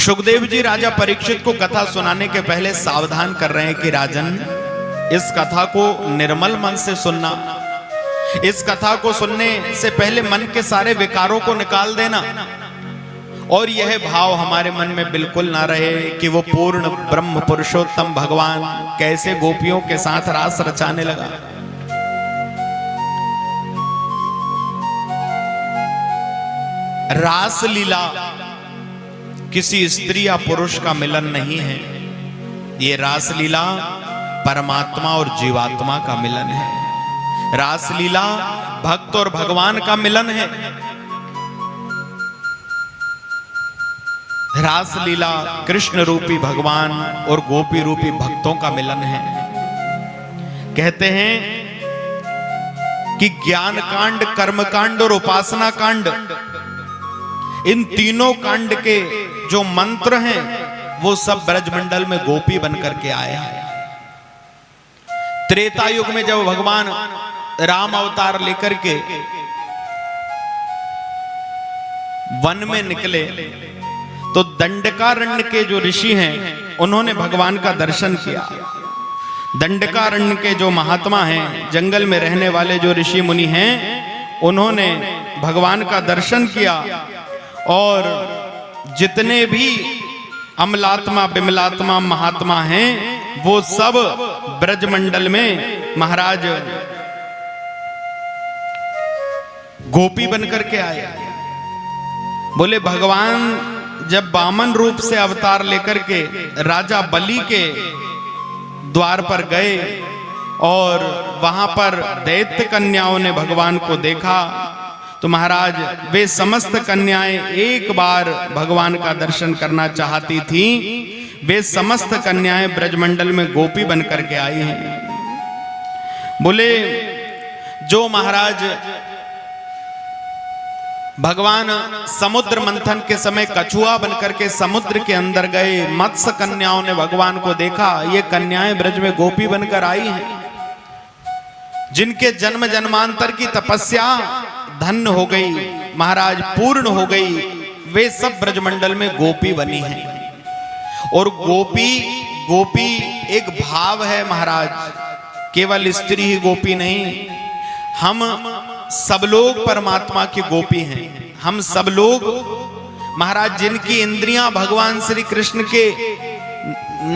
सुखदेव जी राजा परीक्षित को कथा सुनाने के पहले सावधान कर रहे हैं कि राजन, इस कथा को निर्मल मन से सुनना। इस कथा को सुनने से पहले मन के सारे विकारों को निकाल देना, और यह भाव हमारे मन में बिल्कुल ना रहे कि वो पूर्ण ब्रह्म पुरुषोत्तम भगवान कैसे गोपियों के साथ रास रचाने लगा। रास लीला किसी स्त्री या पुरुष का मिलन नहीं है, ये रास लीला परमात्मा और जीवात्मा का मिलन है। रास लीला भक्त और भगवान का मिलन है। रास लीला कृष्ण रूपी भगवान और गोपी रूपी भक्तों का मिलन है। कहते हैं कि ज्ञान कांड, कर्म कांड और उपासना कांड, इन तीनों कांड के जो मंत्र हैं वो सब ब्रजमंडल में गोपी बनकर के आए हैं। त्रेता युग में जब भगवान राम अवतार लेकर के वन में निकले तो दंडकारण्य के जो ऋषि हैं उन्होंने भगवान का दर्शन किया। दंडकारण्य के जो महात्मा हैं, जंगल में रहने वाले जो ऋषि मुनि हैं, उन्होंने भगवान का दर्शन किया, और जितने भी अमलात्मा बिमलात्मा महात्मा हैं वो सब ब्रजमंडल में महाराज गोपी बनकर के आए। बोले भगवान जब वामन रूप से अवतार लेकर के राजा बलि के द्वार पर गए और वहां पर दैत्य कन्याओं ने भगवान को देखा, तो महाराज वे समस्त कन्याएं एक बार भगवान का दर्शन करना चाहती थीं। वे समस्त कन्याएं ब्रजमंडल में गोपी बनकर के आई हैं। बोले जो महाराज भगवान समुद्र मंथन के समय कछुआ बनकर के समुद्र के अंदर गए, मत्स्य कन्याओं ने भगवान को देखा, ये कन्याएं ब्रज में गोपी बनकर आई हैं। जिनके जन्म जन्मांतर की तपस्या धन्य हो गई, महाराज पूर्ण हो गई, वे सब ब्रजमंडल में गोपी बनी हैं। और गोपी एक भाव है महाराज, केवल स्त्री ही गोपी नहीं, हम सब लोग परमात्मा की गोपी हैं। हम सब लोग महाराज जिनकी इंद्रियां भगवान श्री कृष्ण के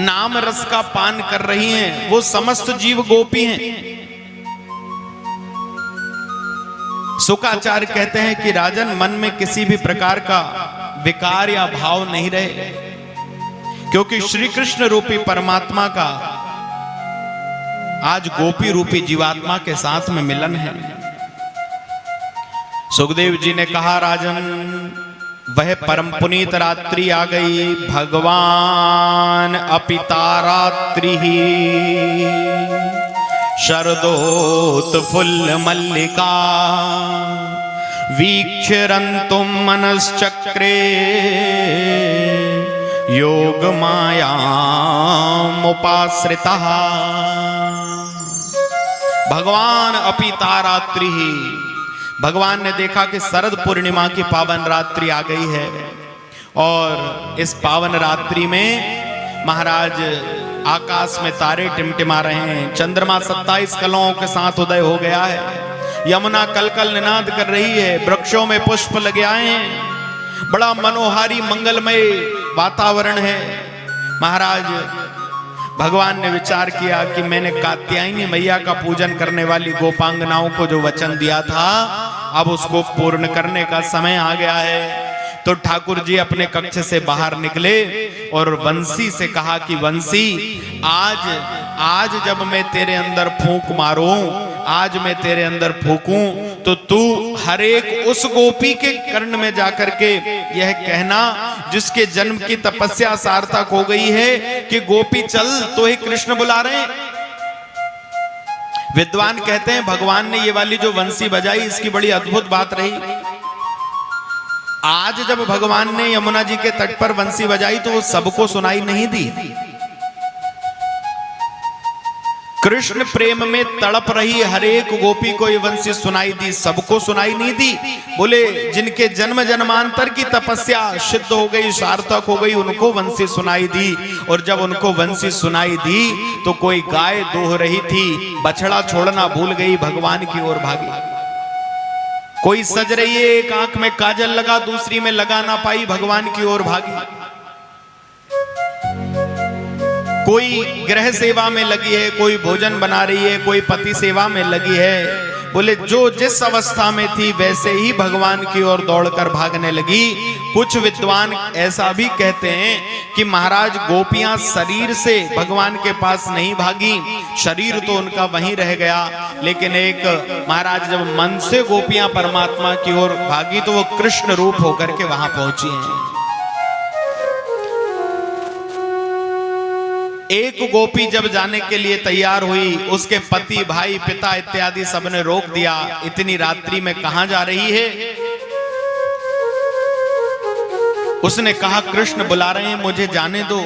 नाम रस का पान कर रही हैं, वो समस्त जीव गोपी हैं। शुकाचार्य कहते हैं कि राजन, मन में किसी भी प्रकार का विकार या भाव नहीं रहे, क्योंकि श्री कृष्ण रूपी परमात्मा का आज गोपी रूपी जीवात्मा के साथ में मिलन है। सुखदेव जी ने कहा राजन, वह परम पुनीत रात्रि आ गई, भगवान अपितारात्रि शरदोत्फुल्ल मल्लिका वीक्षरन्तुम मनश्चक्रे योग मायामुपाश्रितः। भगवान अपितारात्रि, भगवान ने देखा कि शरद पूर्णिमा की पावन रात्रि आ गई है, और इस पावन रात्रि में महाराज आकाश में तारे टिमटिमा रहे हैं, चंद्रमा 27 कलाओं के साथ उदय हो गया है, यमुना कलकल निनाद कर रही है, वृक्षों में पुष्प लगे आए हैं, बड़ा मनोहारी मंगलमय वातावरण है। महाराज भगवान ने विचार किया कि मैंने कात्यायनी मैया का पूजन करने वाली गोपांगनाओं को जो वचन दिया था, अब उसको पूर्ण करने का समय आ गया है। तो ठाकुर जी अपने कक्ष से बाहर निकले और वंशी से कहा कि वंशी, आज जब मैं तेरे अंदर फूंक मारूं, आज मैं तेरे अंदर फूंकूं, तो तू हर एक उस गोपी के कर्ण में जाकर के यह कहना जिसके जन्म की तपस्या सार्थक हो गई है कि गोपी चल, तो ही कृष्ण बुला रहे हैं। विद्वान कहते हैं भगवान ने ये वाली जो वंशी बजाई, इसकी बड़ी अद्भुत बात रही। आज जब भगवान ने यमुना जी के तट पर वंशी बजाई तो वो सबको सुनाई नहीं दी। कृष्ण प्रेम में तड़प रही हर एक गोपी को ये वंशी सुनाई दी, सबको सुनाई नहीं दी। बोले जिनके जन्म जन्मांतर की तपस्या सिद्ध हो गई, सार्थक हो गई, उनको वंशी सुनाई दी। और जब उनको वंशी सुनाई दी तो कोई गाय दोह रही थी, बछड़ा छोड़ना भूल गई, भगवान की ओर भागी। कोई सज रही है, एक आंख में काजल लगा, दूसरी में लगा ना पाई, भगवान की ओर भागी। कोई गृह सेवा में लगी है, कोई भोजन बना रही है, कोई पति सेवा में लगी है। बोले जो जिस अवस्था में थी वैसे ही भगवान की ओर दौड़कर भागने लगी। कुछ विद्वान ऐसा भी कहते हैं कि महाराज गोपियां शरीर से भगवान के पास नहीं भागी, शरीर तो उनका वहीं रह गया, लेकिन एक महाराज जब मन से गोपियां परमात्मा की ओर भागी तो वो कृष्ण रूप होकर के वहां पहुंची हैं। एक गोपी जब जाने के लिए तैयार हुई, उसके पति, भाई, पिता इत्यादि सबने रोक दिया। इतनी रात्रि में कहां जा रही है? उसने कहा कृष्ण बुला रहे हैं, मुझे जाने दो।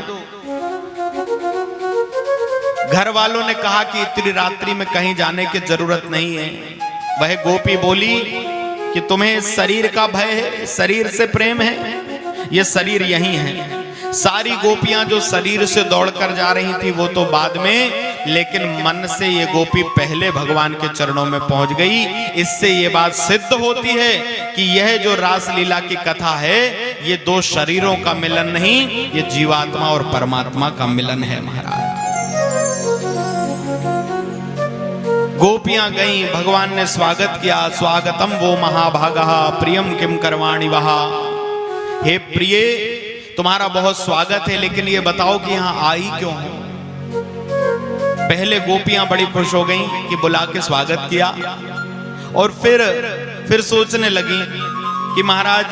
घर वालों ने कहा कि इतनी रात्रि में कहीं जाने की जरूरत नहीं है। वह गोपी बोली कि तुम्हें शरीर का भय है, शरीर से प्रेम है, ये शरीर यही है। सारी गोपियां जो शरीर से दौड़कर जा रही थी वो तो बाद में, लेकिन मन से ये गोपी पहले भगवान के चरणों में पहुंच गई। इससे ये बात सिद्ध होती है कि यह जो रासलीला की कथा है ये दो शरीरों का मिलन नहीं, ये जीवात्मा और परमात्मा का मिलन है महाराज। गोपियां गईं, भगवान ने स्वागत किया। स्वागतम वो महाभागा प्रियम किम करवाणि वहा। हे प्रिय, तुम्हारा बहुत स्वागत है, लेकिन ये बताओ कि यहां आई क्यों हो? पहले गोपियां बड़ी खुश हो गईं कि बुला के स्वागत किया, और फिर सोचने लगी कि महाराज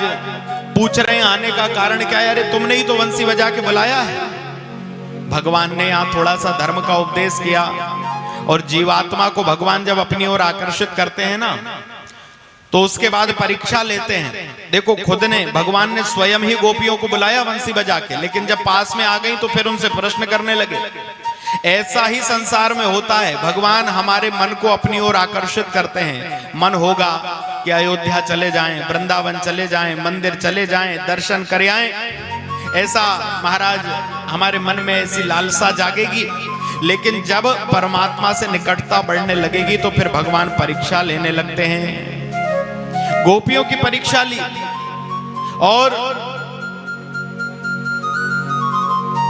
पूछ रहे हैं आने का कारण क्या है? अरे तुमने ही तो वंशी बजा के बुलाया है। भगवान ने यहां थोड़ा सा धर्म का उपदेश किया, और जीवात्मा को भगवान जब अपनी ओर आकर्षित करते हैं ना, तो उसके बाद परीक्षा लेते हैं। देखो खुद ने, भगवान ने स्वयं ही गोपियों को बुलाया वंशी बजा के, लेकिन जब पास में आ गई तो फिर उनसे प्रश्न करने लगे। ऐसा ही संसार में होता है, भगवान हमारे मन को अपनी ओर आकर्षित करते हैं। मन होगा कि अयोध्या चले जाएं, वृंदावन चले जाएं, मंदिर चले जाएं, दर्शन कर आएं, ऐसा महाराज हमारे मन में ऐसी लालसा जागेगी। लेकिन जब परमात्मा से निकटता बढ़ने लगेगी तो फिर भगवान परीक्षा लेने लगते हैं। गोपियों की परीक्षा ली, और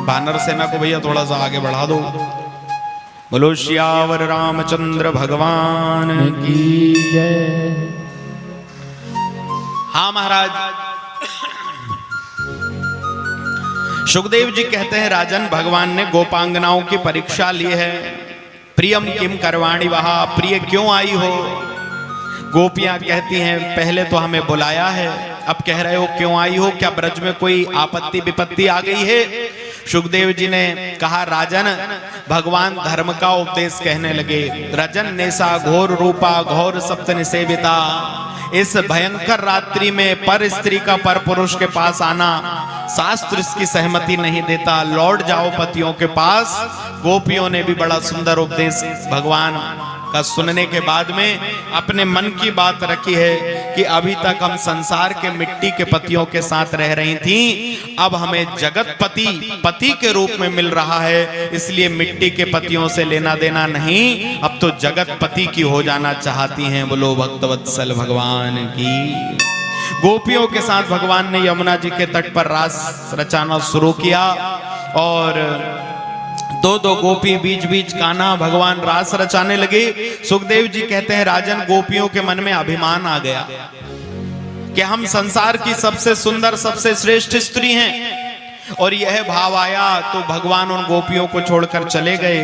वानर सेना को भैया थोड़ा सा आगे बढ़ा दो। बोलो श्यावर रामचंद्र भगवान की जय। हाँ महाराज, सुखदेव जी कहते हैं राजन, भगवान ने गोपांगनाओं की परीक्षा ली है। प्रियम किम करवाणि वहा, प्रिय क्यों आई हो? गोपियां कहती हैं पहले तो हमें बुलाया है, अब कह रहे हो क्यों आई हो? क्या ब्रज में कोई आपत्ति विपत्ति आ गई है? सुखदेव जी ने कहा राजन, भगवान धर्म का उपदेश कहने लगे। रजन नेसा घोर रूपा घोर सप्त निसेविता। इस भयंकर रात्रि में पर स्त्री का पर पुरुष के पास आना शास्त्र इसकी सहमति नहीं देता। लौट जाओ पतियों के पास। गोपियों ने भी बड़ा सुंदर उपदेश भगवान का सुनने के बाद में अपने मन की बात रखी है कि अभी तक हम संसार के मिट्टी के पतियों के साथ रह रही थी, अब हमें जगत पति के रूप में मिल रहा है, इसलिए मिट्टी के पतियों से लेना देना नहीं, अब तो जगत पति की हो जाना चाहती हैं। बोलो भक्तवत्सल भगवान की। गोपियों के साथ भगवान ने यमुना जी के तट पर रास रचाना शुरू किया, और दो दो गोपी बीच बीच कान्हा भगवान रास रचाने लगे। सुखदेव जी कहते हैं राजन, गोपियों के मन में अभिमान आ गया कि हम संसार की सबसे सुंदर सबसे श्रेष्ठ स्त्री हैं, और यह भाव आया तो भगवान उन गोपियों को छोड़कर चले गए।